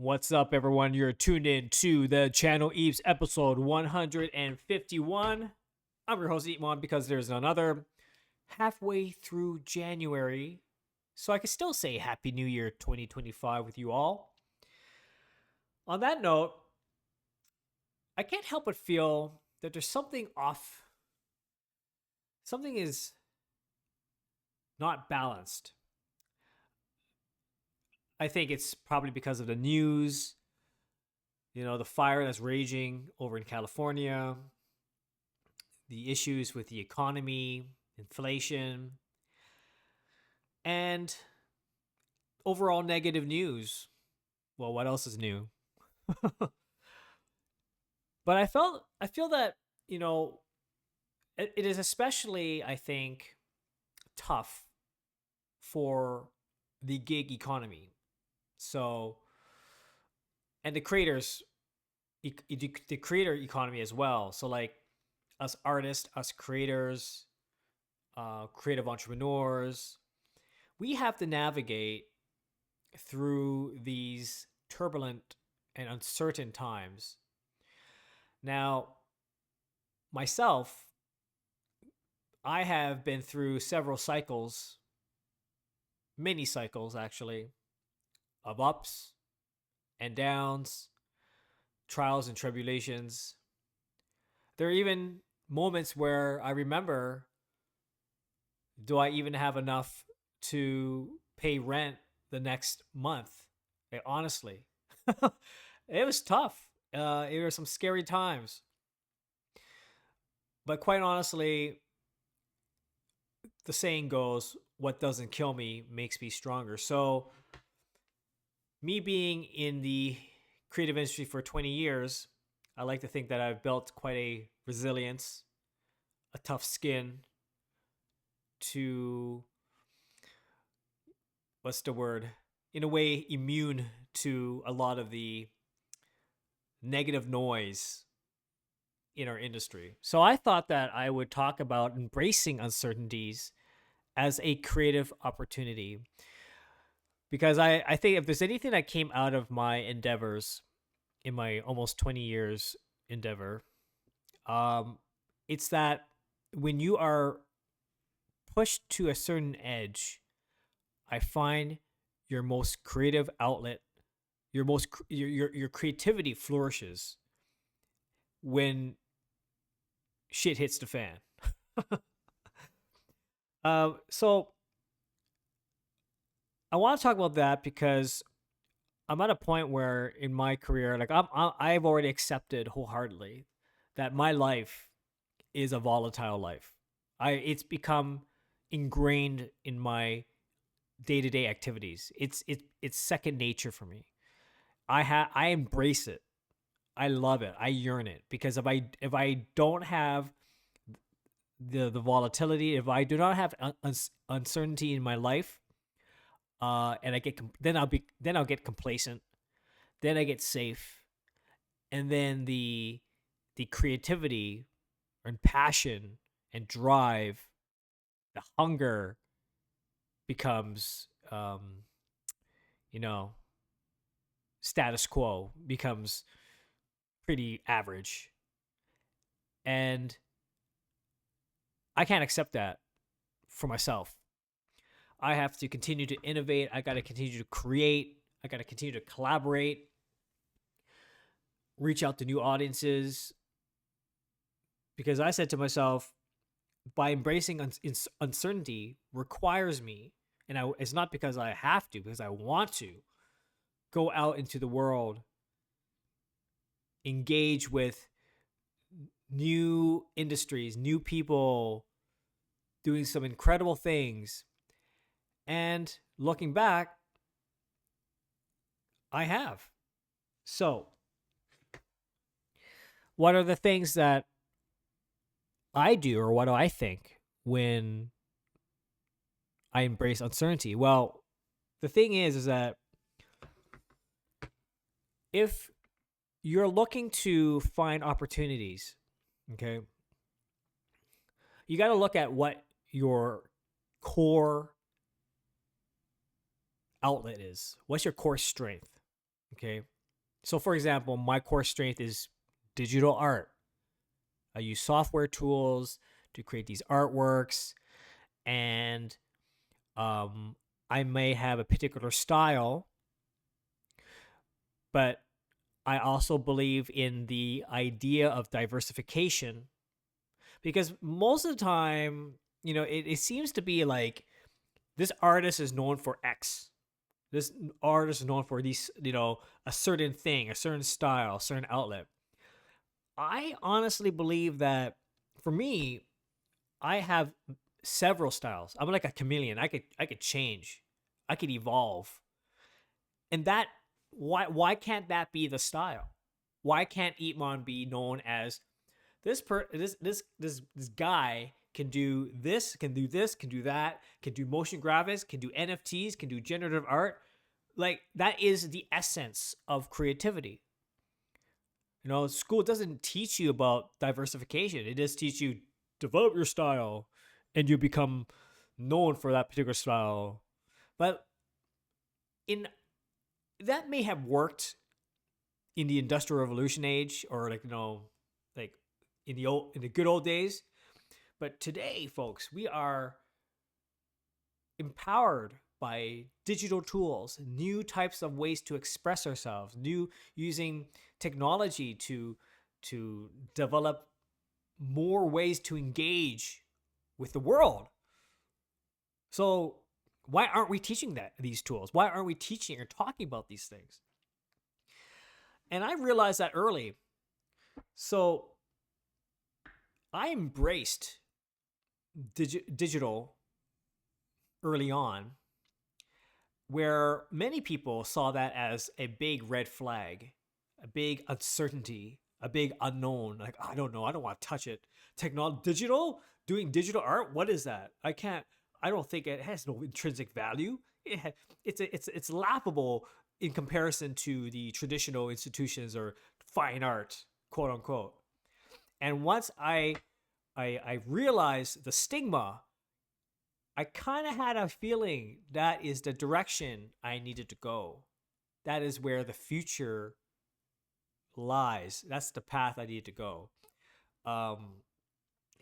What's up, everyone? You're tuned in to the channel Eps episode 151. I'm your host, EEPMON, because there's none other. Halfway through January, so I can still say Happy New Year 2025 with you all. On that note, I can't help but feel that there's something off. Something is not balanced. I think it's probably because of the news, the fire that's raging over in California, the issues with the economy, inflation, and overall negative news. Well, what else is new? But I feel that, it is especially, I think, tough for the gig economy. So, and the the creator economy as well. So like us artists, us creators, creative entrepreneurs, we have to navigate through these turbulent and uncertain times. Now, myself, I have been through several cycles, many cycles actually, of ups and downs, trials and tribulations. There are even moments where I remember, do I even have enough to pay rent the next month? Honestly, it was tough. It were some scary times. But quite honestly, the saying goes, what doesn't kill me makes me stronger. So, me being in the creative industry for 20 years, I like to think that I've built quite a resilience, a tough skin to, what's the word? In a way, immune to a lot of the negative noise in our industry. So I thought that I would talk about embracing uncertainties as a creative opportunity. Because I think if there's anything that came out of my endeavors in my almost 20 years endeavor, it's that when you are pushed to a certain edge, I find your most creative outlet, your creativity flourishes when shit hits the fan. So I want to talk about that because I'm at a point where in my career, like I've already accepted wholeheartedly that my life is a volatile life. It's become ingrained in my day-to-day activities. It's second nature for me. I embrace it. I love it. I yearn it because if I don't have the volatility, if I do not have uncertainty in my life, and then I'll get complacent, then I get safe, and then the creativity and passion and drive, the hunger becomes, you know, status quo, becomes pretty average, and I can't accept that for myself. I have to continue to innovate. I got to continue to create. I got to continue to collaborate, reach out to new audiences. Because I said to myself, by embracing uncertainty requires me, and it's not because I have to, because I want to go out into the world, engage with new industries, new people, doing some incredible things. And looking back, I have. So, what are the things that I do, or what do I think when I embrace uncertainty? Well, the thing is that if you're looking to find opportunities, okay, you got to look at what your core outlet is. What's your core strength? Okay. So, for example, my core strength is digital art. I use software tools to create these artworks, and um, I may have a particular style, but I also believe in the idea of diversification because most of the time, it seems to be like this artist is known for X. This artist is known for these, a certain thing, a certain style, a certain outlet. I honestly believe that for me, I have several styles. I'm like a chameleon. I could change. I could evolve. And that why can't that be the style? Why can't EEPMON be known as this guy can do this, can do this, can do that, can do motion graphics, can do NFTs, can do generative art. Like that is the essence of creativity. School doesn't teach you about diversification. It just teach you develop your style and you become known for that particular style. But in that may have worked in the industrial revolution age or like in the good old days. But today, folks, we are empowered by digital tools, new types of ways to express ourselves, new using technology to develop more ways to engage with the world. So why aren't we teaching these tools? Why aren't we teaching or talking about these things? And I realized that early. So I embraced digital early on, where many people saw that as a big red flag, a big uncertainty, a big unknown. Like, I don't know, I don't want to touch it. Doing digital art, what is that? I don't think it has no intrinsic value. It's laughable in comparison to the traditional institutions or fine art, quote unquote. And once I realized the stigma, I kind of had a feeling that is the direction I needed to go. That is where the future lies. That's the path I needed to go. Um,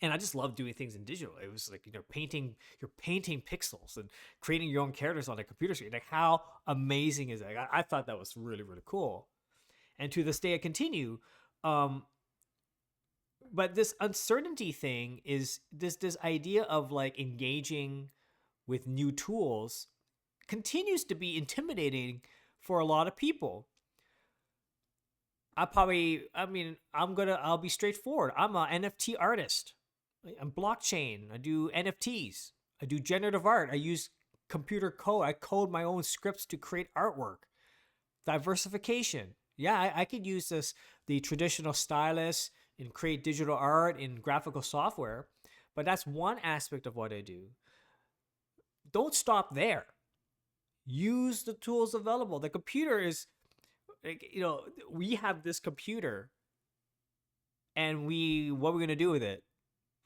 and I just love doing things in digital. It was like you're painting pixels and creating your own characters on a computer screen. Like how amazing is that? I thought that was really really cool. And to this day, I continue. Um, but this uncertainty thing is this idea of like engaging with new tools continues to be intimidating for a lot of people. I'll be straightforward. I'm an NFT artist. I'm blockchain. I do NFTs. I do generative art. I use computer code. I code my own scripts to create artwork. Diversification. Yeah, I could use the traditional stylus and create digital art in graphical software, but that's one aspect of what I do. Don't stop there. Use the tools available. The computer is, we have this computer, and what we're gonna do with it?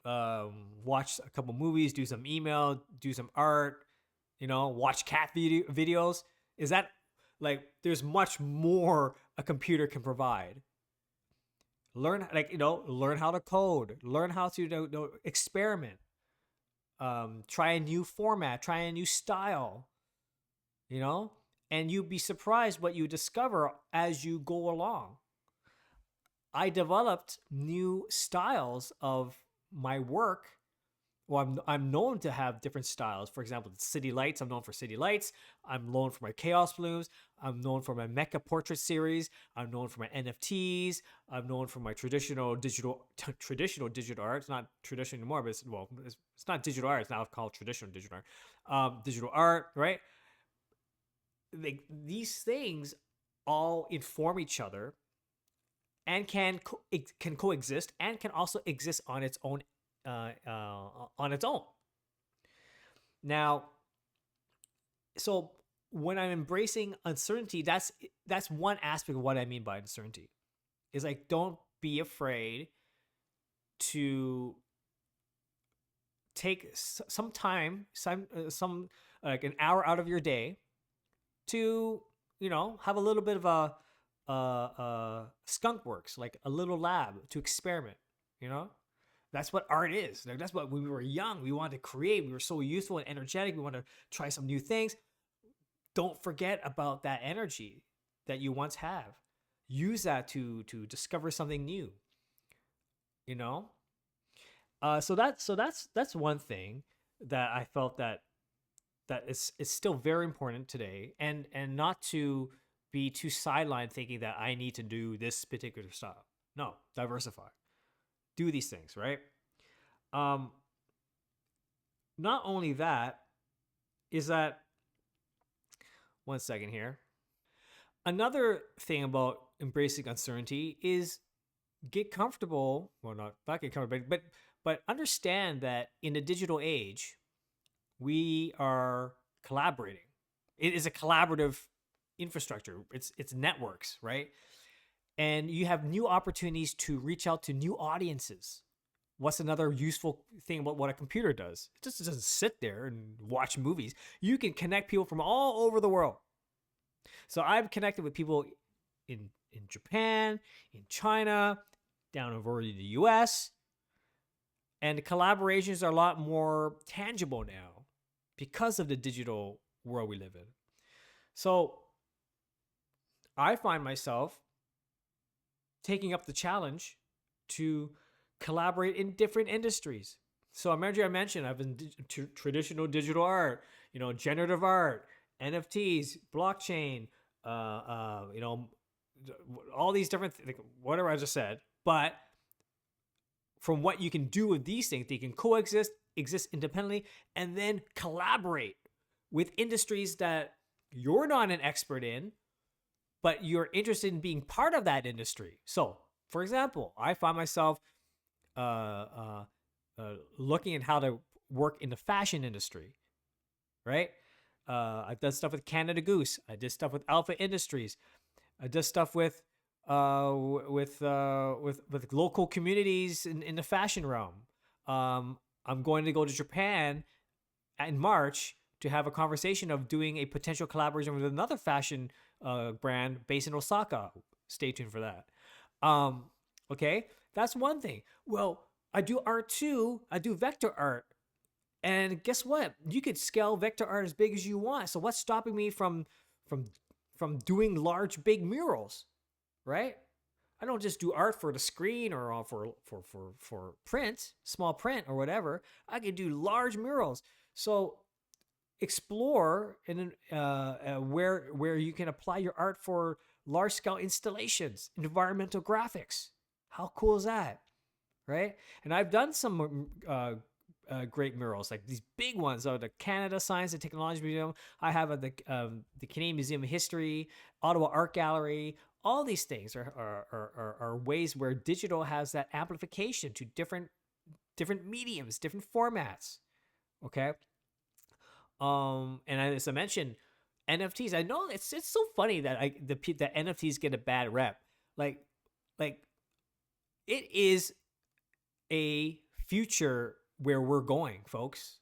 Watch a couple movies, do some email, do some art, watch cat videos. Is that like there's much more a computer can provide? Learn how to code, learn how to experiment, try a new format, try a new style, you know, and you'd be surprised what you discover as you go along. I developed new styles of my work. Well, I'm known to have different styles. For example, city lights. I'm known for city lights. I'm known for my chaos blooms. I'm known for my mecha portrait series. I'm known for my NFTs. I'm known for my traditional digital art. It's not traditional anymore, but it's not digital art. It's now called traditional digital art. Digital art, right? These things all inform each other and can coexist and can also exist on its own. On its own. Now, so when I'm embracing uncertainty, that's one aspect of what I mean by uncertainty. Is like don't be afraid to take some time, some like an hour out of your day to have a little bit of a skunk works, like a little lab to experiment. You know, that's what art is. Like, that's what when we were young, we wanted to create. We were so youthful and energetic. We wanted to try some new things. Don't forget about that energy that you once have. Use that to discover something new. You know, that's one thing that I felt that is still very important today, and not to be too sidelined thinking that I need to do this particular style. No, diversify. Do these things, right? Um, Not only that, is that one second here. Another thing about embracing uncertainty is get comfortable. Well, not get comfortable, but understand that in the digital age, we are collaborating. It is a collaborative infrastructure. It's networks, right? And you have new opportunities to reach out to new audiences. What's another useful thing about what a computer does? It just doesn't sit there and watch movies. You can connect people from all over the world. So I've connected with people in Japan, in China, down over in the US, and the collaborations are a lot more tangible now because of the digital world we live in. So I find myself taking up the challenge to collaborate in different industries. So I mentioned I've been traditional digital art, generative art, NFTs, blockchain, all these different whatever I just said. But from what you can do with these things, they can coexist, exist independently, and then collaborate with industries that you're not an expert in, but you're interested in being part of that industry. So, for example, I find myself looking at how to work in the fashion industry, right? I've done stuff with Canada Goose. I did stuff with Alpha Industries. I did stuff with local communities in the fashion realm. I'm going to go to Japan in March to have a conversation of doing a potential collaboration with another fashion brand based in Osaka. Stay tuned for that. Okay, that's one thing. Well, I do art too. I do vector art. And guess what? You could scale vector art as big as you want. So what's stopping me from doing large, big murals, right? I don't just do art for the screen or for print, small print or whatever. I could do large murals. So explore and where you can apply your art for large scale installations, environmental graphics. How cool is that, right? And I've done some great murals, like these big ones of the Canada Science and Technology Museum. I have the Canadian Museum of History, Ottawa Art Gallery. All these things are ways where digital has that amplification to different mediums, different formats. Okay. And as I mentioned, NFTs. I know it's so funny that that NFTs get a bad rep. Like it is a future where we're going, folks.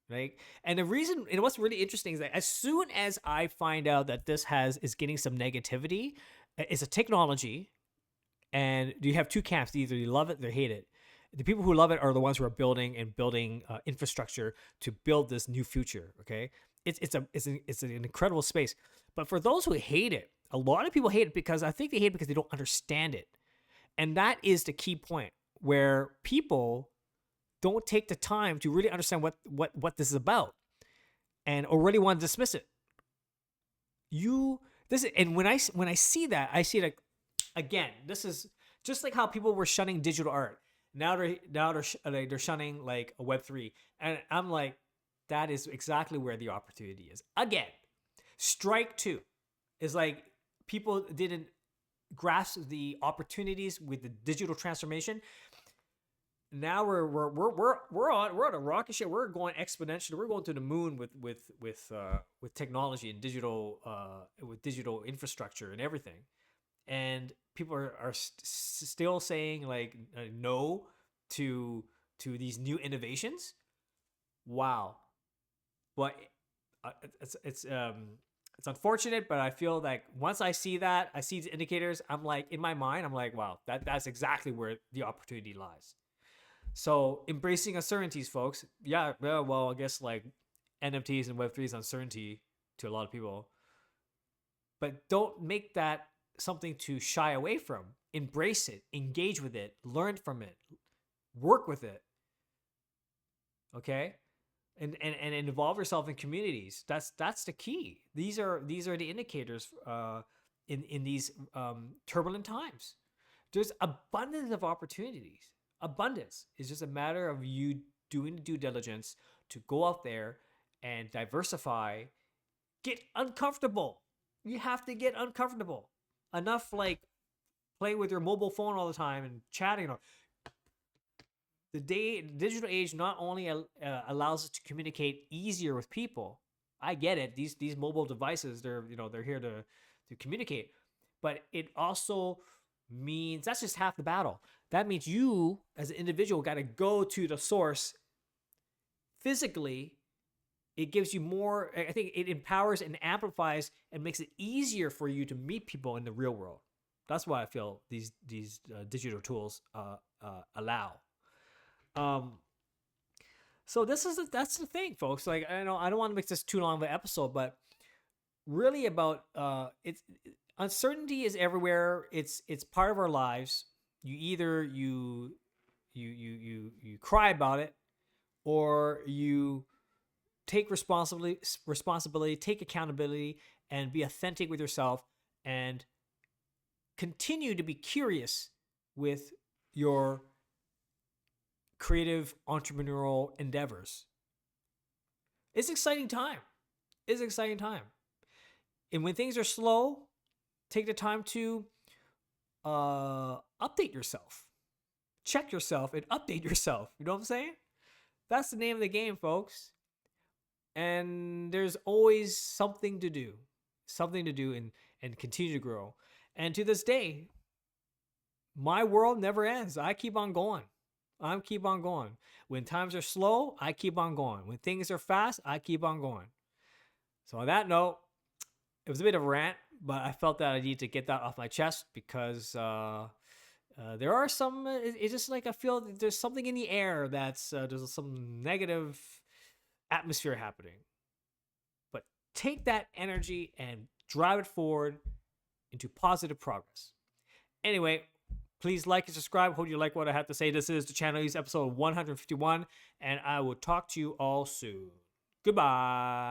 Right? And the reason, and what's really interesting is that as soon as I find out that this is getting some negativity, it's a technology, and you have two camps: either you love it or hate it. The people who love it are the ones who are building infrastructure to build this new future. Okay, it's an incredible space. But for those who hate it, a lot of people hate it because I think they hate it because they don't understand it, and that is the key point where people don't take the time to really understand what this is about, and already want to dismiss it. And when I see that, I see like, again, this is just like how people were shunning digital art. Now they're shunning like a Web3, and I'm like, that is exactly where the opportunity is. Again, strike two is like people didn't grasp the opportunities with the digital transformation. Now we're on a rocket ship. We're going exponentially. We're going to the moon with technology and digital with digital infrastructure and everything. And people are still saying like no to these new innovations. Wow, but it's It's unfortunate, but I feel like once I see that, I see the indicators, I'm like, in my mind, I'm like, wow, that's exactly where the opportunity lies. So embracing uncertainties, folks. Yeah, well, I guess like NFTs and Web3 is uncertainty to a lot of people, but don't make that something to shy away from. Embrace it, engage with it, learn from it, work with it. Okay, and involve yourself in communities. That's the key. These are the indicators in these turbulent times. There's abundance of opportunities. Abundance. It's just a matter of you doing the due diligence to go out there and diversify. Get uncomfortable. You have to get uncomfortable. Enough like play with your mobile phone all the time and chatting. The digital age not only allows us to communicate easier with people. I get it. These mobile devices, they're here to communicate, but it also means that's just half the battle. That means you as an individual got to go to the source physically. It gives you more. I think it empowers and amplifies and makes it easier for you to meet people in the real world. That's why I feel these digital tools allow. Um, so that's the thing, folks. Like I know I don't want to make this too long of an episode, but really about it's uncertainty is everywhere. It's part of our lives. You either you cry about it, or you take responsibility, take accountability, and be authentic with yourself, and continue to be curious with your creative entrepreneurial endeavors. It's exciting time. It's exciting time. And when things are slow, take the time to update yourself. Check yourself and update yourself. You know what I'm saying? That's the name of the game, folks. And there's always something to do. Something to do and continue to grow. And to this day, my world never ends. I keep on going. I keep on going. When times are slow, I keep on going. When things are fast, I keep on going. So on that note, it was a bit of a rant, but I felt that I need to get that off my chest because there are some. It's just like I feel there's something in the air that's there's some negative atmosphere happening. But take that energy and drive it forward into positive progress. Anyway, please like and subscribe. Hope you like what I have to say. This is the Channel Use episode 151, and I will talk to you all soon. Goodbye.